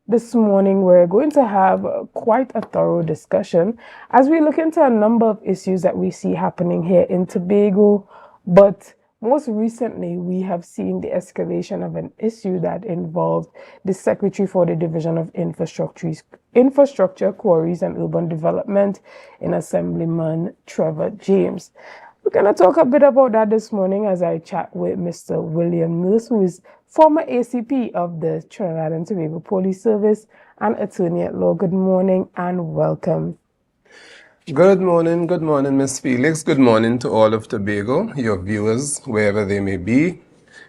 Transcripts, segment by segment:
This morning, we're going to have quite a thorough discussion as we look into a number of issues that we see happening here in Tobago. But most recently, we have seen the escalation of an issue that involved the Secretary for the Division of Infrastructure, Quarries and Urban Development in Assemblyman Trevor James. We're going to talk a bit about that this morning as I chat with Mr. William Nurse, who is former ACP of the Trinidad and Tobago Police Service and attorney at law. Good morning and welcome. Good morning, Miss Felix. Good morning to all of Tobago, your viewers, wherever they may be,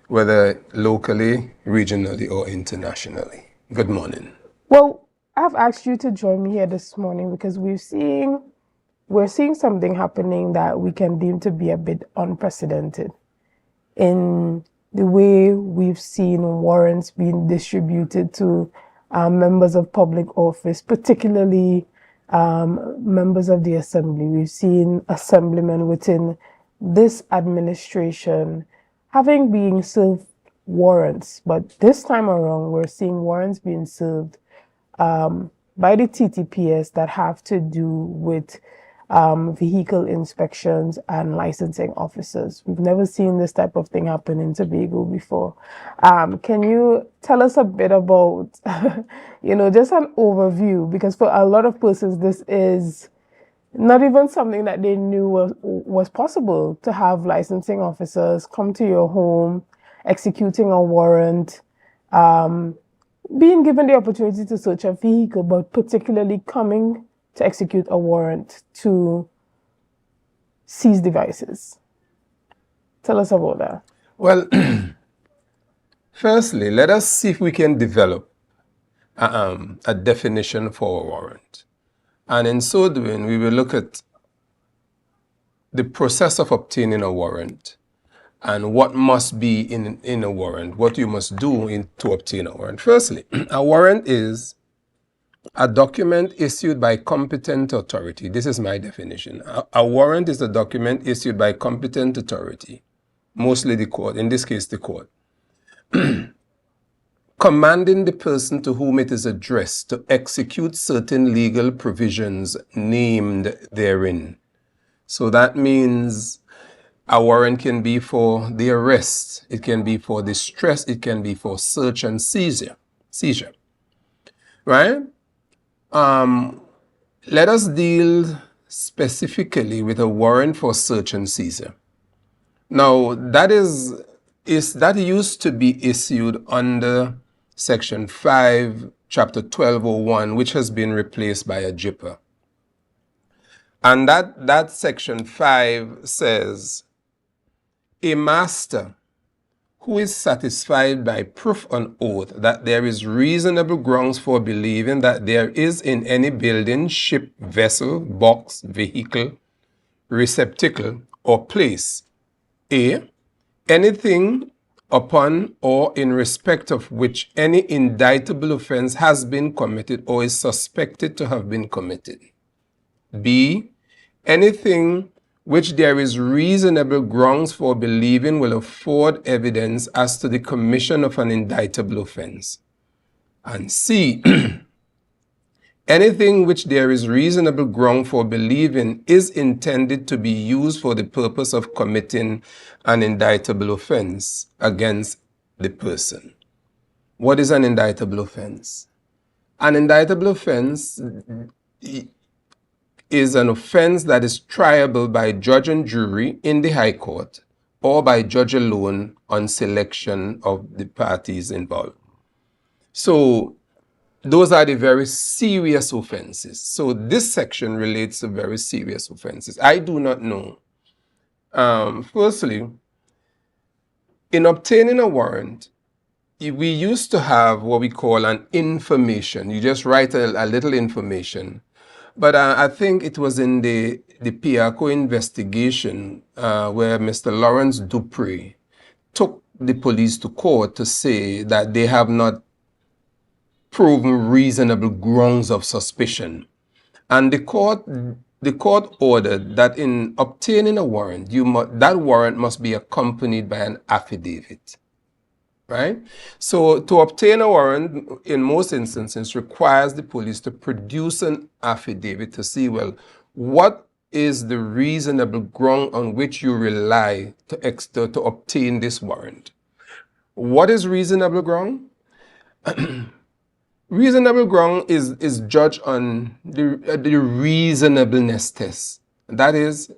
whether locally, regionally, or internationally. Good morning. Well, I've asked you to join me here this morning because we're seeing something happening that we can deem to be a bit unprecedented in the way we've seen warrants being distributed to members of public office, particularly members of the assembly. We've seen assemblymen within this administration having been served warrants, but this time around we're seeing warrants being served by the TTPS that have to do with vehicle inspections and licensing officers. We've never seen this type of thing happen in Tobago before. Can you tell us a bit about, just an overview? Because for a lot of persons, this is not even something that they knew was possible, to have licensing officers come to your home, executing a warrant, being given the opportunity to search a vehicle, but particularly coming to execute a warrant to seize devices. Tell us about that. Well, firstly, let us see if we can develop a definition for a warrant. And in so doing, we will look at the process of obtaining a warrant and what must be in a warrant, what you must do to obtain a warrant. Firstly, a warrant is a document issued by competent authority. This is my definition. A warrant is a document issued by competent authority, mostly the court, in this case the court, commanding the person to whom it is addressed to execute certain legal provisions named therein. So that means a warrant can be for the arrest, it can be for distress, it can be for search and seizure, right? Let us deal specifically with a warrant for search and seizure. Now, that used to be issued under Section 5, Chapter 1201, which has been replaced by a JIPA. And that Section 5 says, a master who is satisfied by proof on oath that there is reasonable grounds for believing that there is in any building, ship, vessel, box, vehicle, receptacle, or place, anything upon or in respect of which any indictable offense has been committed or is suspected to have been committed. B, anything which there is reasonable grounds for believing will afford evidence as to the commission of an indictable offense. And C, anything which there is reasonable ground for believing is intended to be used for the purpose of committing an indictable offense against the person. What is an indictable offense? An indictable offense is an offense that is triable by judge and jury in the High Court or by judge alone on selection of the parties involved. So those are the very serious offenses. So this section relates to very serious offenses. I do not know. Firstly, in obtaining a warrant, we used to have what we call an information. You just write a little information. But I think it was in the Piaco investigation where Mr. Lawrence Dupree took the police to court to say that they have not proven reasonable grounds of suspicion. And the court ordered that in obtaining a warrant, that warrant must be accompanied by an affidavit. right? So to obtain a warrant, in most instances, requires the police to produce an affidavit to see, well, what is the reasonable ground on which you rely to obtain this warrant? What is reasonable ground? Reasonable ground is judged on the reasonableness test. That is,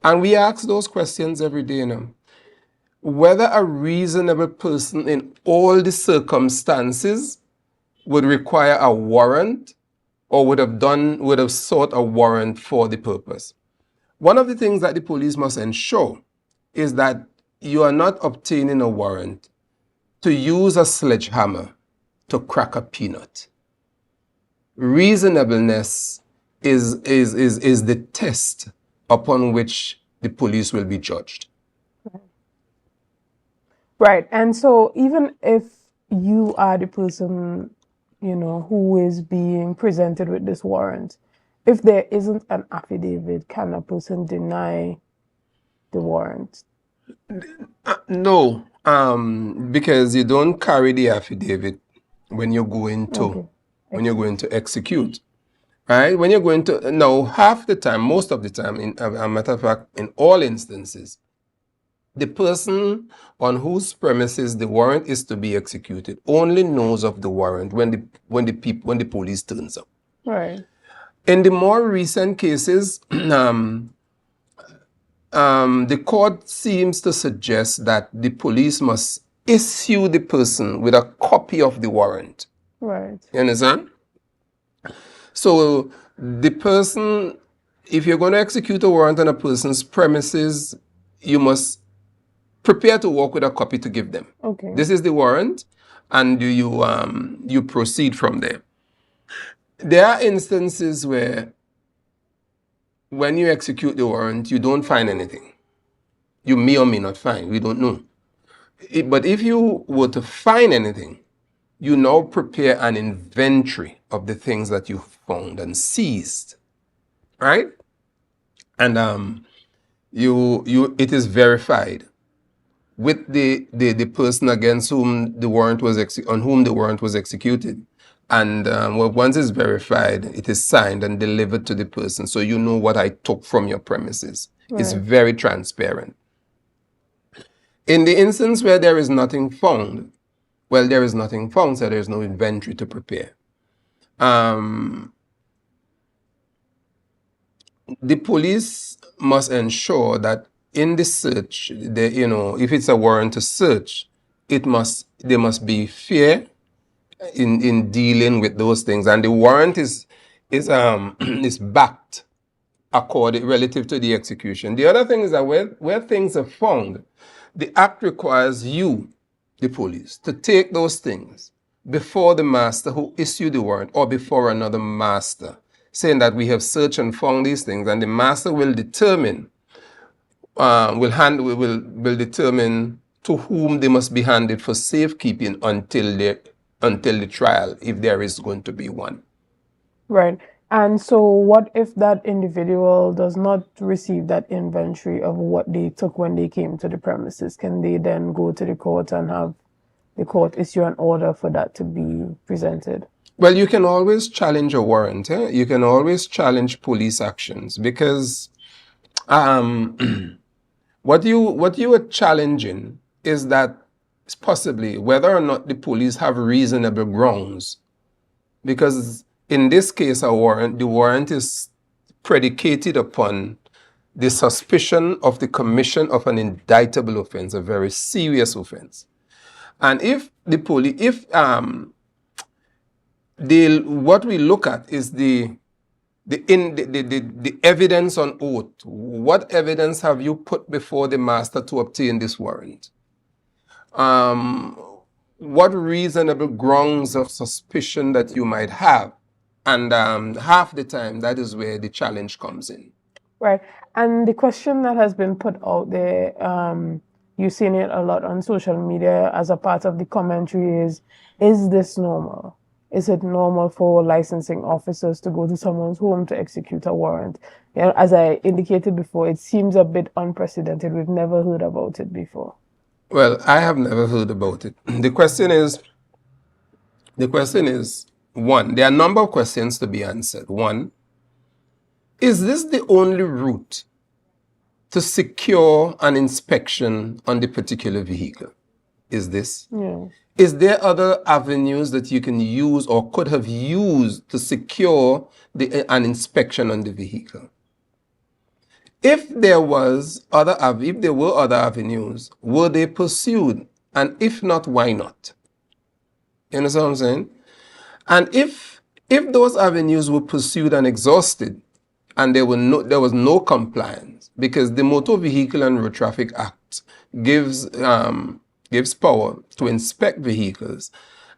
and we ask those questions every day, you know. Whether a reasonable person in all the circumstances would require a warrant or would have sought a warrant for the purpose. One of the things that the police must ensure is that you are not obtaining a warrant to use a sledgehammer to crack a peanut. Reasonableness is the test upon which the police will be judged. Right. And so even if you are the person, who is being presented with this warrant, if there isn't an affidavit, can a person deny the warrant? No, because you don't carry the affidavit when you're going to Okay. when you're going to execute, right? When you're going to now, half the time, most of the time, in a matter of fact, in all instances, the person on whose premises the warrant is to be executed only knows of the warrant when the police turns up. Right. In the more recent cases, the court seems to suggest that the police must issue the person with a copy of the warrant. Right. You understand? So the person, if you're going to execute a warrant on a person's premises, you must prepare to walk with a copy to give them. Okay. This is the warrant, and you proceed from there. There are instances where when you execute the warrant, you don't find anything. You may or may not find, we don't know. But if you were to find anything, you now prepare an inventory of the things that you found and seized, right? And it is verified with the person against whom the warrant was executed. And once it's verified, it is signed and delivered to the person, so you know what I took from your premises. Right. It's very transparent. In the instance where there is nothing found, well, there is nothing found, so there is no inventory to prepare. The police must ensure that in the search, if it's a warrant to search, they must be fair in dealing with those things, and the warrant is backed according relative to the execution. The other thing is that where things are found, the act requires you, the police, to take those things before the master who issued the warrant or before another master, saying that we have searched and found these things, and the master will determine will determine to whom they must be handed for safekeeping until the trial, if there is going to be one. Right. And so what if that individual does not receive that inventory of what they took when they came to the premises? Can they then go to the court and have the court issue an order for that to be presented? Well, you can always challenge a warrant. You can always challenge police actions, because what you are challenging is that possibly whether or not the police have reasonable grounds, because in this case, the warrant is predicated upon the suspicion of the commission of an indictable offense, a very serious offense. And if the police, what we look at is the evidence on oath. What evidence have you put before the master to obtain this warrant? What reasonable grounds of suspicion that you might have? And half the time, that is where the challenge comes in. Right. And the question that has been put out there, you've seen it a lot on social media as a part of the commentary, is this normal? Is it normal for licensing officers to go to someone's home to execute a warrant? As I indicated before, it seems a bit unprecedented. We've never heard about it before. Well, I have never heard about it. The question is, one, there are a number of questions to be answered. One, is this the only route to secure an inspection on the particular vehicle? Is this? Yeah. Is there other avenues that you can use or could have used to secure an inspection on the vehicle? If there were other avenues, were they pursued? And if not, why not? You understand what I'm saying? And if those avenues were pursued and exhausted, and there was no compliance, because the Motor Vehicle and Road Traffic Act gives power to inspect vehicles,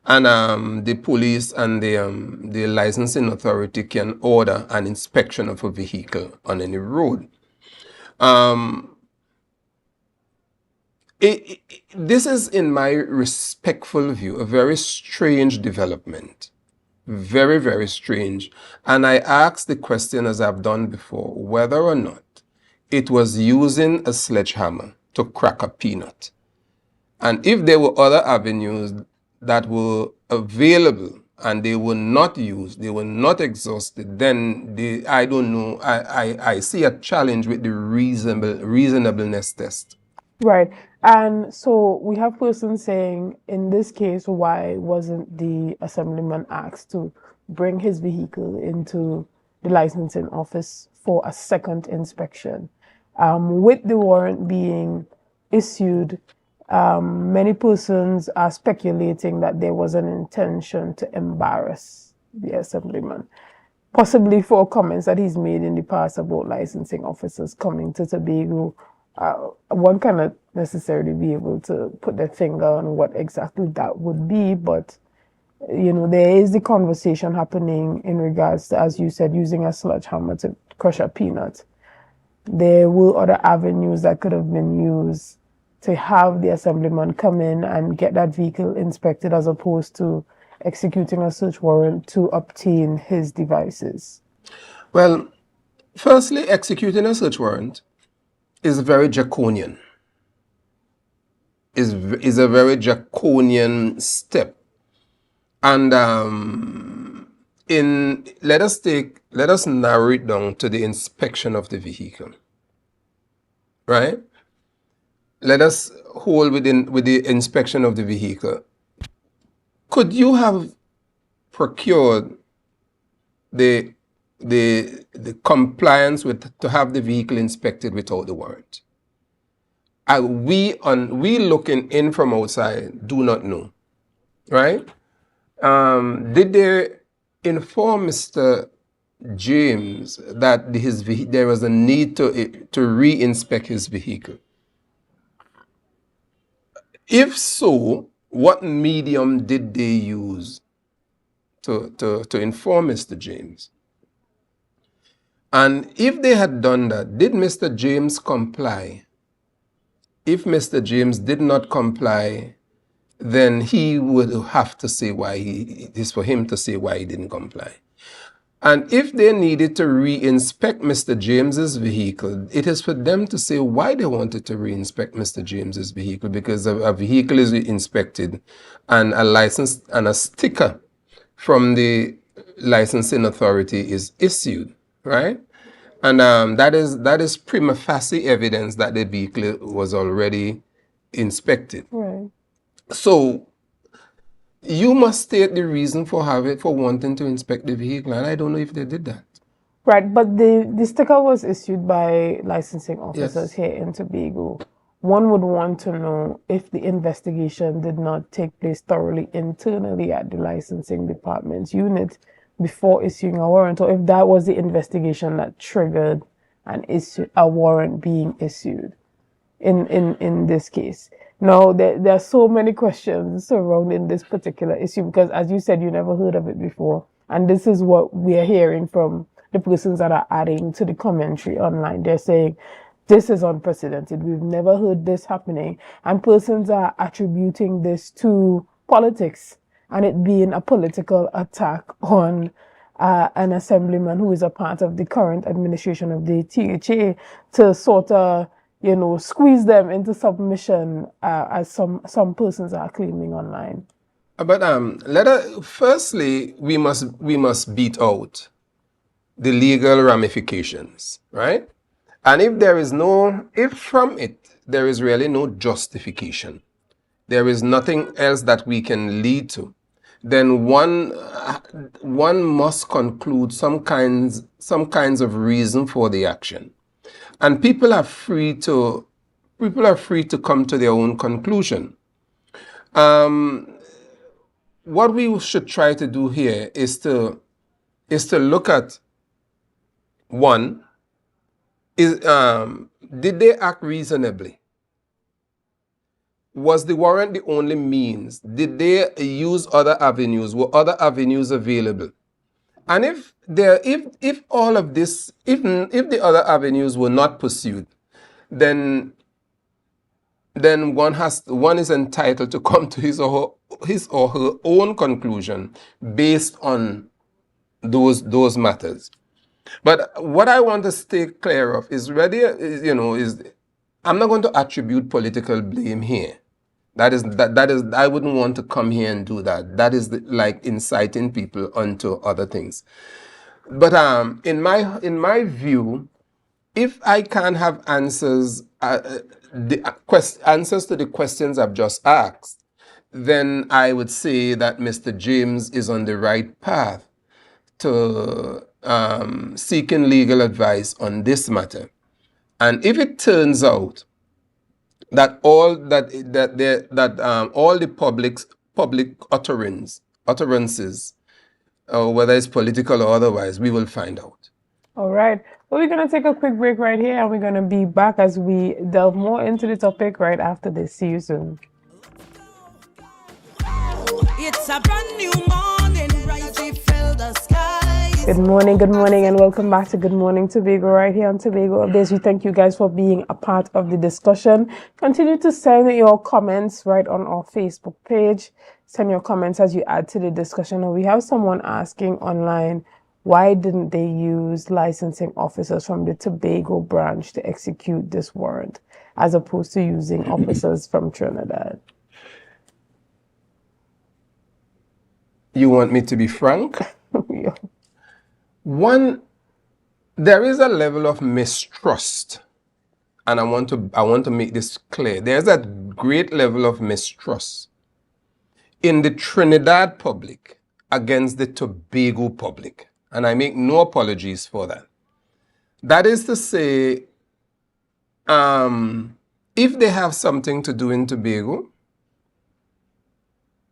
and the police and the licensing authority can order an inspection of a vehicle on any road. This is, in my respectful view, a very strange development. Very, very strange. And I asked the question, as I've done before, whether or not it was using a sledgehammer to crack a peanut. And if there were other avenues that were available and they were not used, they were not exhausted, then I don't know, I see a challenge with the reasonableness test. Right. And so we have persons saying, in this case, why wasn't the assemblyman asked to bring his vehicle into the licensing office for a second inspection? With the warrant being issued, many persons are speculating that there was an intention to embarrass the assemblyman, possibly for comments that he's made in the past about licensing officers coming to Tobago. One cannot necessarily be able to put their finger on what exactly that would be, but there is the conversation happening in regards to, as you said, using a sledgehammer to crush a peanut. There were other avenues that could have been used to have the assemblyman come in and get that vehicle inspected, as opposed to executing a search warrant to obtain his devices. Well, firstly, executing a search warrant is very draconian. Is a very draconian step. And let us narrow it down to the inspection of the vehicle. Right? Let us hold with the inspection of the vehicle. Could you have procured the compliance to have the vehicle inspected without the warrant? We looking in from outside do not know, right? Did they inform Mr. James that there was a need to re-inspect his vehicle? If so, what medium did they use to inform Mr. James? And if they had done that, did Mr. James comply? If Mr. James did not comply, then he would have to say why it is for him to say why he didn't comply. And if they needed to re-inspect Mr. James's vehicle, it is for them to say why they wanted to re-inspect Mr. James's vehicle, because a vehicle is inspected and a license and a sticker from the licensing authority is issued, right? And that is prima facie evidence that the vehicle was already inspected. Right. So you must state the reason for wanting to inspect the vehicle, and I don't know if they did that. Right, but the sticker was issued by licensing officers here in Tobago. One would want to know if the investigation did not take place thoroughly internally at the licensing department's unit before issuing a warrant, or if that was the investigation that triggered a warrant being issued in this case. Now, there are so many questions surrounding this particular issue, because, as you said, you never heard of it before. And this is what we are hearing from the persons that are adding to the commentary online. They're saying, this is unprecedented. We've never heard this happening. And persons are attributing this to politics and it being a political attack on an assemblyman who is a part of the current administration of the THA to sort of squeeze them into submission, as some persons are claiming online. But firstly, we must beat out the legal ramifications, right? And if from it there is really no justification, there is nothing else that we can lead to, then one must conclude some kinds of reason for the action, and people are free to come to their own conclusion. What we should try to do here is to look at, one, did they act reasonably? Was the warrant the only means? Did they use other avenues? Were other avenues available? And if all of this, if the other avenues were not pursued, then one is entitled to come to his or her own conclusion based on those matters. But what I want to stay clear of is I'm not going to attribute political blame here. That is I wouldn't want to come here and do that. That is like inciting people onto other things. But in my view, if I can't have answers answers to the questions I've just asked, then I would say that Mr. James is on the right path to seeking legal advice on this matter. And if it turns out that all the public utterances, whether it's political or otherwise, we will find out. All right. Well, we're going to take a quick break right here, and we're going to be back as we delve more into the topic right after this. See you soon. It's a brand new morning, right? We fill the skies. Good morning, and welcome back to Good Morning Tobago right here on Tobago Updates. We thank you guys for being a part of the discussion. Continue to send your comments right on our Facebook page. Send your comments as you add to the discussion. And we have someone asking online, why didn't they use licensing officers from the Tobago branch to execute this warrant, as opposed to using officers from Trinidad? You want me to be frank? Yeah. One, there is a level of mistrust, and I want to make this clear. There's a great level of mistrust in the Trinidad public against the Tobago public, and I make no apologies for that. That is to say, if they have something to do in Tobago,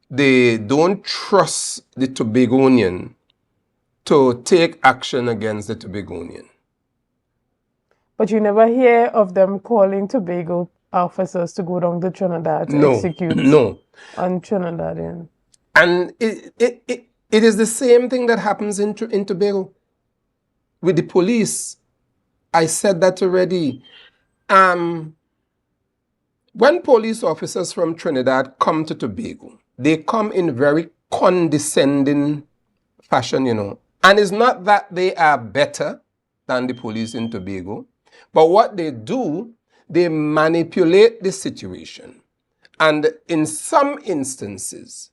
they don't trust the Tobagonian to take action against the Tobagonian. But you never hear of them calling Tobago officers to go down to Trinidad to execute on Trinidadian. And it is the same thing that happens in Tobago with the police. I said that already. When police officers from Trinidad come to Tobago, they come in very condescending fashion, And it's not that they are better than the police in Tobago, but what they do, they manipulate the situation. And in some instances,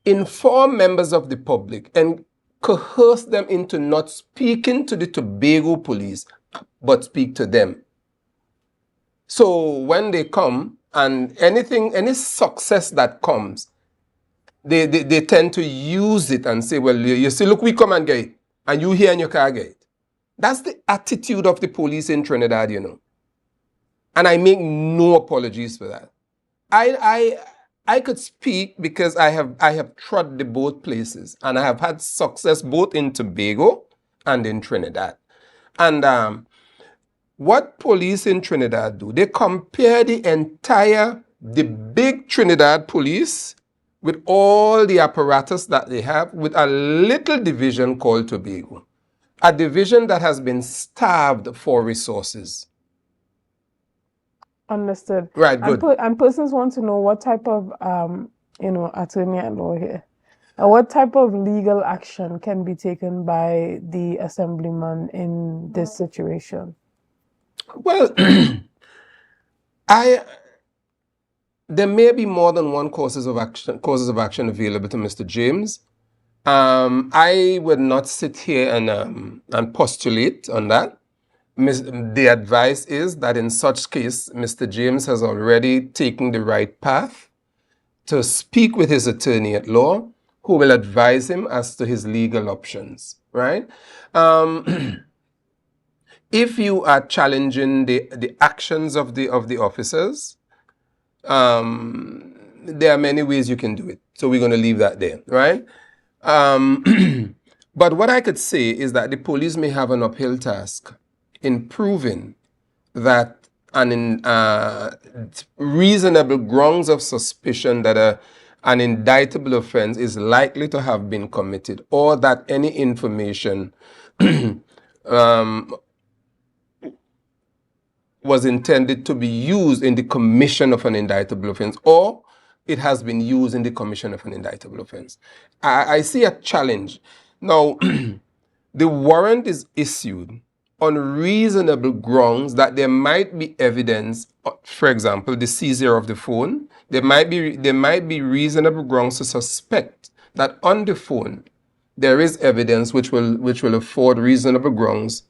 inform members of the public and coerce them into not speaking to the Tobago police, but speak to them. So when they come, and any success that comes, they tend to use it and say, well, you see, look, we come and get it, and you here and you can't get it. That's the attitude of the police in Trinidad, And I make no apologies for that. I could speak because I have trod the both places, and I have had success both in Tobago and in Trinidad. And what police in Trinidad do, they compare the big Trinidad police with all the apparatus that they have with a little division called Tobago. A division that has been starved for resources. Understood. Right, good. And persons want to know what type of, attorney at law here. What type of legal action can be taken by the assemblyman in this situation? Well, I there may be more than one causes of action available to Mr. James. I would not sit here and postulate on that. The advice is that in such case, Mr. James has already taken the right path to speak with his attorney at law, who will advise him as to his legal options, right? If you are challenging the actions of the officers, there are many ways you can do it. So we're going to leave that there, right? But what I could say is that the police may have an uphill task in proving that reasonable grounds of suspicion that an indictable offense is likely to have been committed, or that any information was intended to be used in the commission of an indictable offense, or it has been used in the commission of an indictable offense. I see a challenge. Now, the warrant is issued on reasonable grounds that there might be evidence, for example, the seizure of the phone. There might be reasonable grounds to suspect that on the phone there is evidence which will afford reasonable grounds,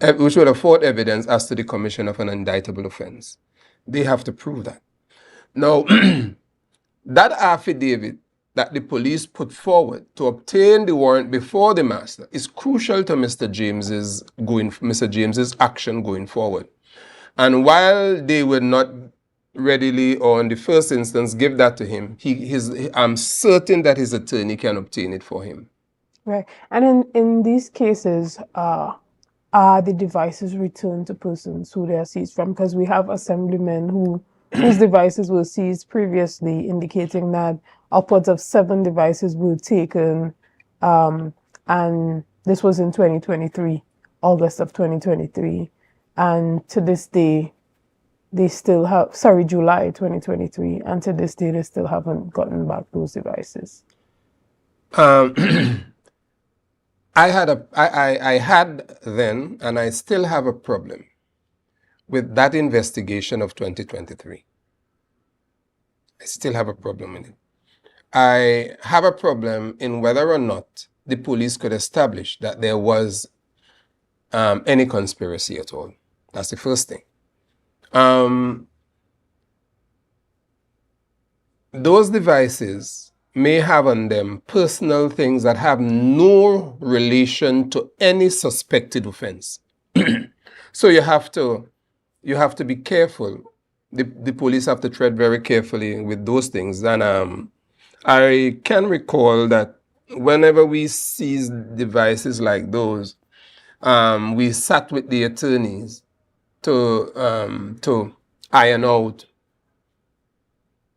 which will afford evidence as to the commission of an indictable offense. They have to prove that. Now, that affidavit that the police put forward to obtain the warrant before the master is crucial to Mr. James's action going forward. And while they would not readily or in the first instance give that to him, I'm certain that his attorney can obtain it for him. Right. And in these cases, are the devices returned to persons who they are seized from? Because we have assemblymen whose devices were seized previously, indicating that upwards of 7 devices were taken, and this was in 2023, August of 2023. And to this day, they still have, July 2023, and to this day, they still haven't gotten back those devices. I had then, and I still have a problem with that investigation of 2023. I still have a problem with it. I have a problem in whether or not the police could establish that there was any conspiracy at all. That's the first thing. Those devices may have on them personal things that have no relation to any suspected offense. So you have to be careful. The police have to tread very carefully with those things. And I can recall that whenever we seized devices like those, we sat with the attorneys to iron out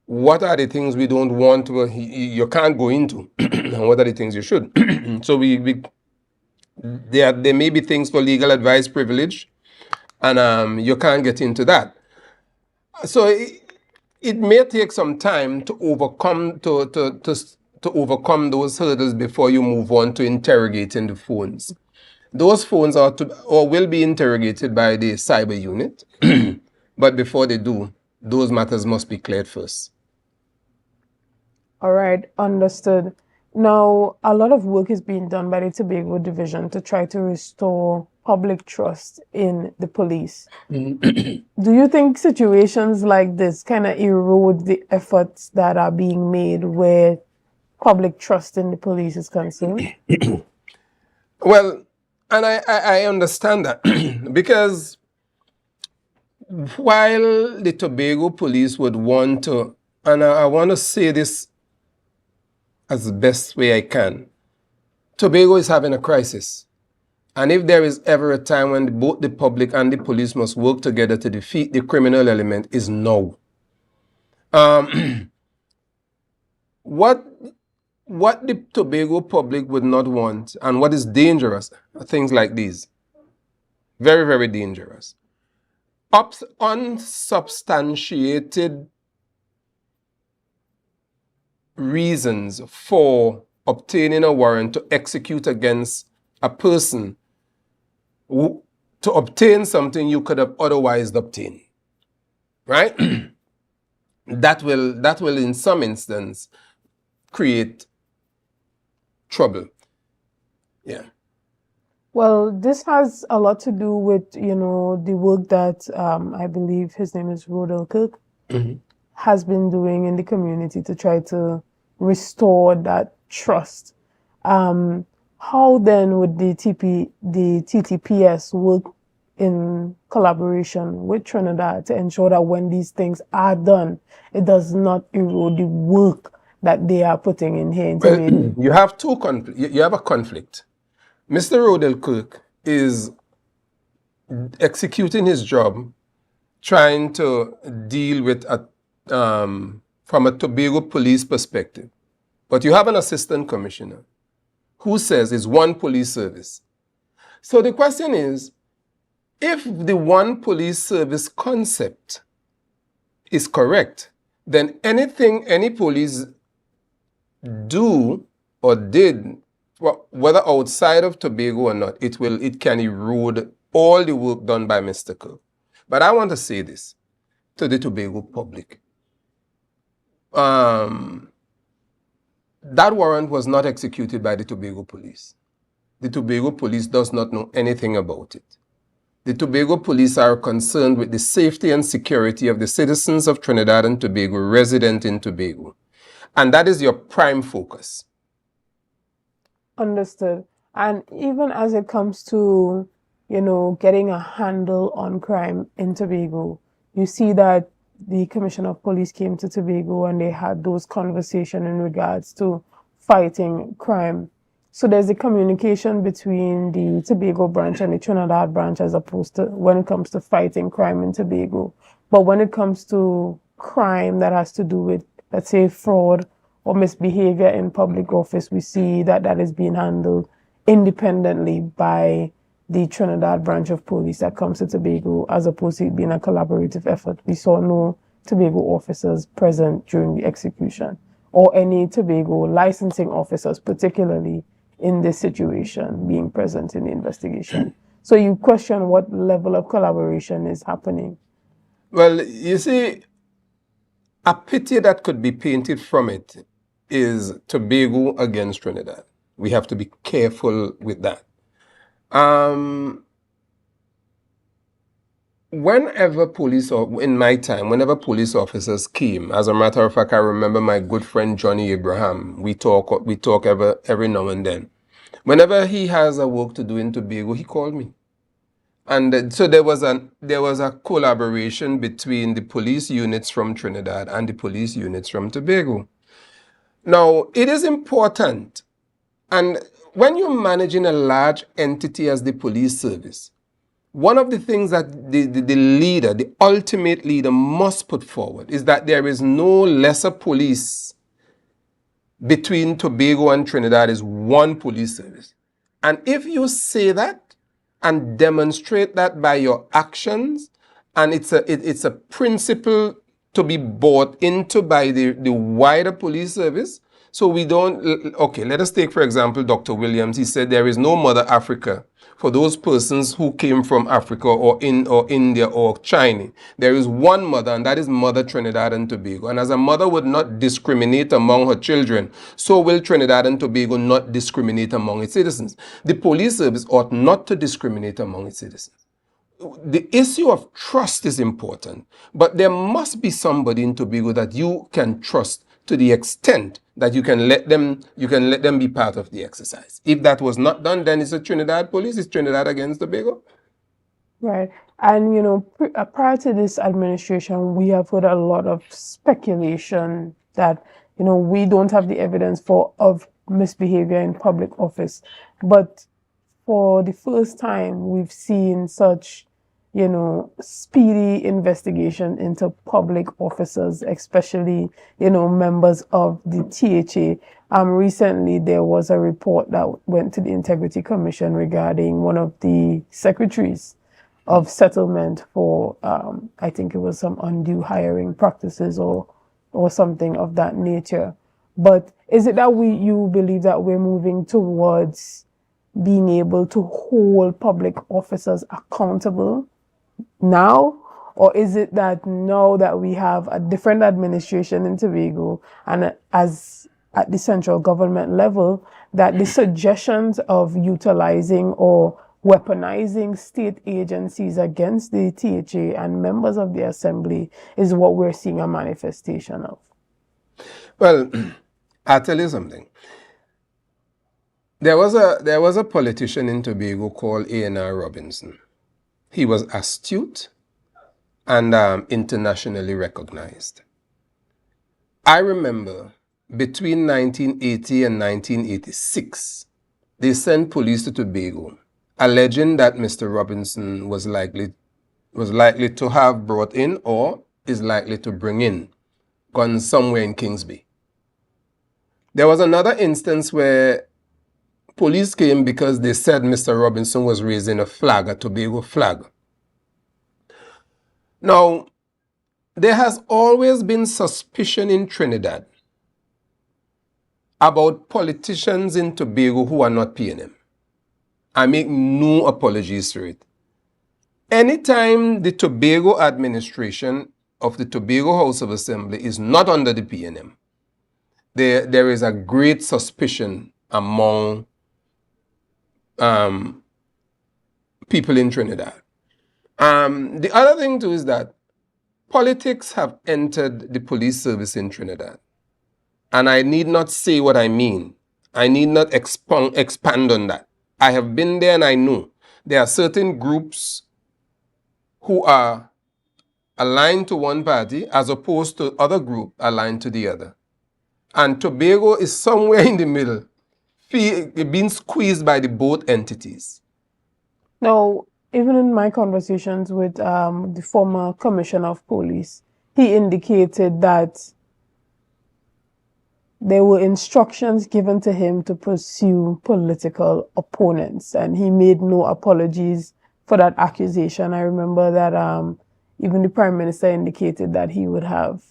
what are the things we don't want to, you can't go into, and what are the things you should. So there may be things for legal advice privilege, and you can't get into that. So it may take some time to overcome overcome those hurdles before you move on to interrogating the phones. Those phones are or will be interrogated by the cyber unit, but before they do, those matters must be cleared first. All right, understood. Now, a lot of work is being done by the Tobago division to try to restore public trust in the police. Do you think situations like this kind of erode the efforts that are being made where public trust in the police is concerned? Well, and I understand that because while the Tobago police would want to, and I want to say this as the best way I can, Tobago is having a crisis. And if there is ever a time when both the public and the police must work together to defeat the criminal element, is now. What the Tobago public would not want, and what is dangerous, are things like these. Very, very dangerous. Unsubstantiated reasons for obtaining a warrant to execute against a person to obtain something you could have otherwise obtained, right? that will in some instance create trouble. Yeah. Well, this has a lot to do with, the work that I believe his name is Rodel Kirk has been doing in the community to try to restore that trust. How then would the TTPS work in collaboration with Trinidad to ensure that when these things are done, it does not erode the work that they are putting in here into Well, you have you have a conflict. Mr. Rodel Kirk is executing his job, trying to deal with from a Tobago police perspective. But you have an assistant commissioner who says it's one police service. So the question is, if the one police service concept is correct, then anything any police do or did, whether outside of Tobago or not, it can erode all the work done by Mr. Kirk. But I want to say this to the Tobago public. That warrant was not executed by the Tobago police. The Tobago police does not know anything about it. The Tobago police are concerned with the safety and security of the citizens of Trinidad and Tobago resident in Tobago. And that is your prime focus. Understood. And even as it comes to, getting a handle on crime in Tobago, you see that the Commissioner of Police came to Tobago and they had those conversations in regards to fighting crime. So there's a communication between the Tobago branch and the Trinidad branch as opposed to when it comes to fighting crime in Tobago. But when it comes to crime that has to do with, let's say, fraud or misbehavior in public office, we see that that is being handled independently by the Trinidad branch of police that comes to Tobago, as opposed to it being a collaborative effort. We saw no Tobago officers present during the execution, or any Tobago licensing officers, particularly in this situation, being present in the investigation. So you question what level of collaboration is happening. Well, you see, a picture that could be painted from it is Tobago against Trinidad. We have to be careful with that. Whenever police officers came, as a matter of fact, I remember my good friend Johnny Abraham. We talk every now and then. Whenever he has a work to do in Tobago, he called me. And so there was a collaboration between the police units from Trinidad and the police units from Tobago. Now, it is important, and when you're managing a large entity as the police service, one of the things that the leader, the ultimate leader, must put forward is that there is no lesser police between Tobago and Trinidad. Is one police service. And if you say that and demonstrate that by your actions, and it's a principle to be bought into by the wider police service. So we don't, okay, let us take, for example, Dr. Williams. He said there is no Mother Africa for those persons who came from Africa or India or China. There is one mother, and that is Mother Trinidad and Tobago. And as a mother would not discriminate among her children, so will Trinidad and Tobago not discriminate among its citizens. The police service ought not to discriminate among its citizens. The issue of trust is important, but there must be somebody in Tobago that you can trust to the extent that you can let them be part of the exercise. If that was not done, then it's a Trinidad police. It's Trinidad against Tobago. Right. And, prior to this administration, we have heard a lot of speculation that, we don't have the evidence of misbehavior in public office. But for the first time, we've seen such, speedy investigation into public officers, especially, members of the THA. Recently, there was a report that went to the Integrity Commission regarding one of the secretaries of settlement for, I think it was some undue hiring practices or something of that nature. But is it that you believe that we're moving towards being able to hold public officers accountable now? Or is it that now that we have a different administration in Tobago and as at the central government level, that the suggestions of utilizing or weaponizing state agencies against the THA and members of the assembly is what we're seeing a manifestation of? Well, I'll tell you something. There was a politician in Tobago called A.N.R. Robinson. He was astute and internationally recognized. I remember between 1980 and 1986, they sent police to Tobago, alleging that Mr. Robinson was likely to have brought in or is likely to bring in guns somewhere in Kingsby. There was another instance where police came because they said Mr. Robinson was raising a flag, a Tobago flag. Now, there has always been suspicion in Trinidad about politicians in Tobago who are not PNM. I make no apologies for it. Anytime the Tobago administration of the Tobago House of Assembly is not under the PNM, there is a great suspicion among people in Trinidad. The other thing too is that politics have entered the police service in Trinidad. And I need not say what I mean. I need not expand on that. I have been there and I know there are certain groups who are aligned to one party as opposed to other group aligned to the other. And Tobago is somewhere in the middle, being squeezed by the both entities. Now, even in my conversations with the former commissioner of police, he indicated that there were instructions given to him to pursue political opponents, and he made no apologies for that accusation. I remember that even the Prime Minister indicated that he would have,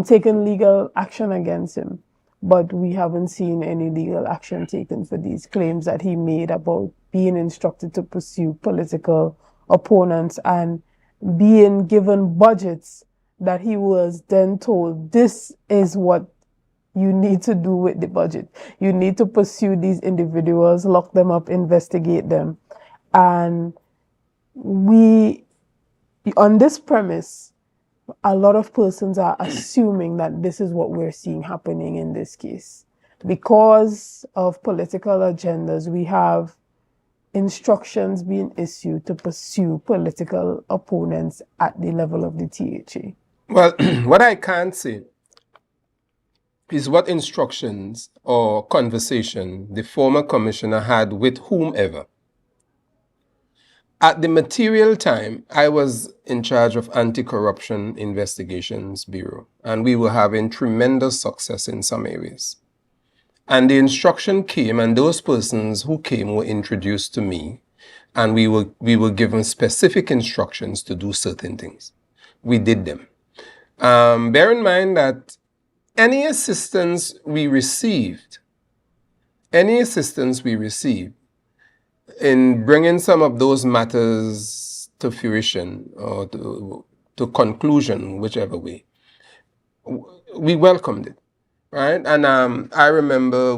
taken legal action against him. But we haven't seen any legal action taken for these claims that he made about being instructed to pursue political opponents and being given budgets that he was then told, this is what you need to do with the budget. You need to pursue these individuals, lock them up, investigate them. And on this premise, a lot of persons are assuming that this is what we're seeing happening in this case. Because of political agendas, we have instructions being issued to pursue political opponents at the level of the THA. Well, what I can't say is what instructions or conversation the former commissioner had with whomever. At the material time, I was in charge of Anti-Corruption Investigations Bureau, and we were having tremendous success in some areas. And the instruction came, and those persons who came were introduced to me, and we were given specific instructions to do certain things. We did them. Bear in mind that any assistance we received in bringing some of those matters to fruition or to conclusion, whichever way, we welcomed it, right? And I remember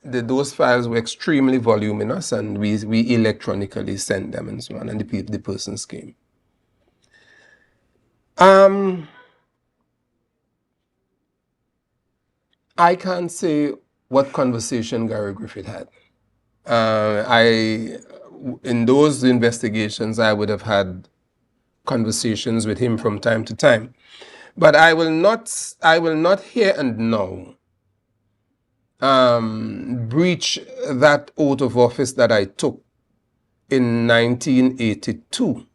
those files were extremely voluminous, and we electronically sent them and so on, and the persons came. I can't say what conversation Gary Griffith had. In those investigations, I would have had conversations with him from time to time. But I will not here and now breach that oath of office that I took in 1982.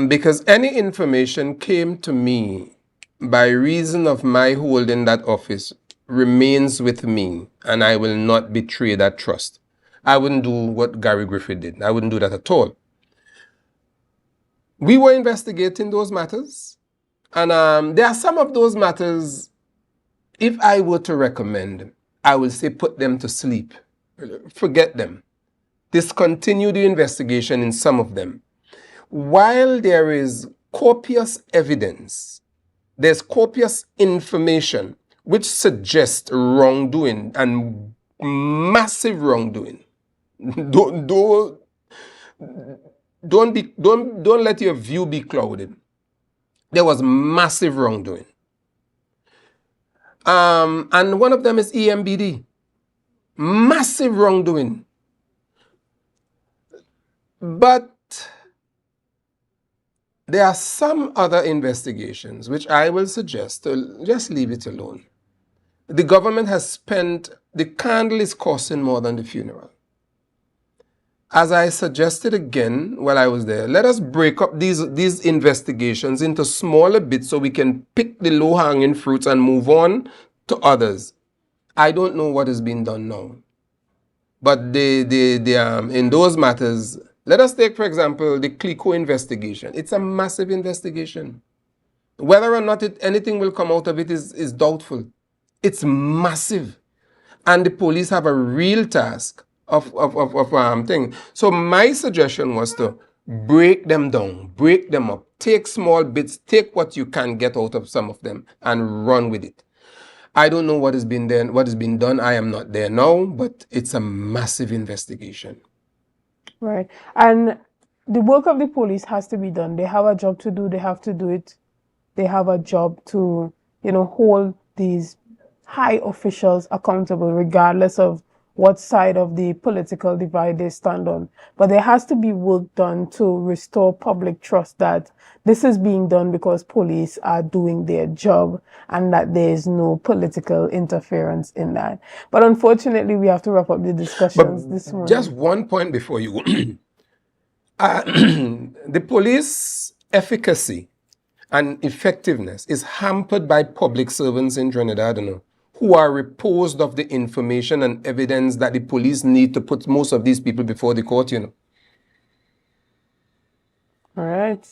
Because any information came to me by reason of my holding that office remains with me, and I will not betray that trust. I wouldn't do what Gary Griffith did. I wouldn't do that at all. We were investigating those matters, and there are some of those matters, if I were to recommend, I would say put them to sleep. forget them. Discontinue the investigation in some of them. While there is copious evidence, there's copious information which suggests wrongdoing and massive wrongdoing. Don't let your view be clouded. There was massive wrongdoing. And one of them is EMBD. Massive wrongdoing. But there are some other investigations which I will suggest to just leave it alone. The government has spent, the candle is costing more than the funeral. As I suggested again while I was there, let us break up these investigations into smaller bits so we can pick the low-hanging fruits and move on to others. I don't know what is being done now. But in those matters, let us take, for example, the Clico investigation. It's a massive investigation. Whether or not anything will come out of it is doubtful. It's massive. And the police have a real task of thing. So my suggestion was to break them down, break them up, take small bits, take what you can get out of some of them and run with it. I don't know what has been done. I am not there now, but it's a massive investigation. Right. And the work of the police has to be done. They have a job to do. They have to do it. They have a job to, hold these high officials accountable, regardless of what side of the political divide they stand on. But there has to be work done to restore public trust that this is being done because police are doing their job and that there is no political interference in that. But unfortunately, we have to wrap up the discussions this morning. Just one point before you. The police efficacy and effectiveness is hampered by public servants in Trinidad, who are reposed of the information and evidence that the police need to put most of these people before the court, All right.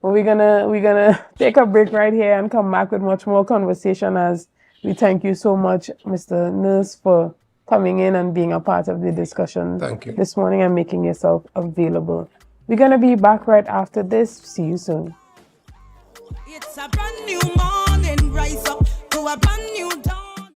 Well, we're gonna take a break right here and come back with much more conversation, as we thank you so much, Mr. Nurse, for coming in and being a part of the discussion this morning and making yourself available. We're gonna be back right after this. See you soon. It's a brand new morning, rise up to a brand new day.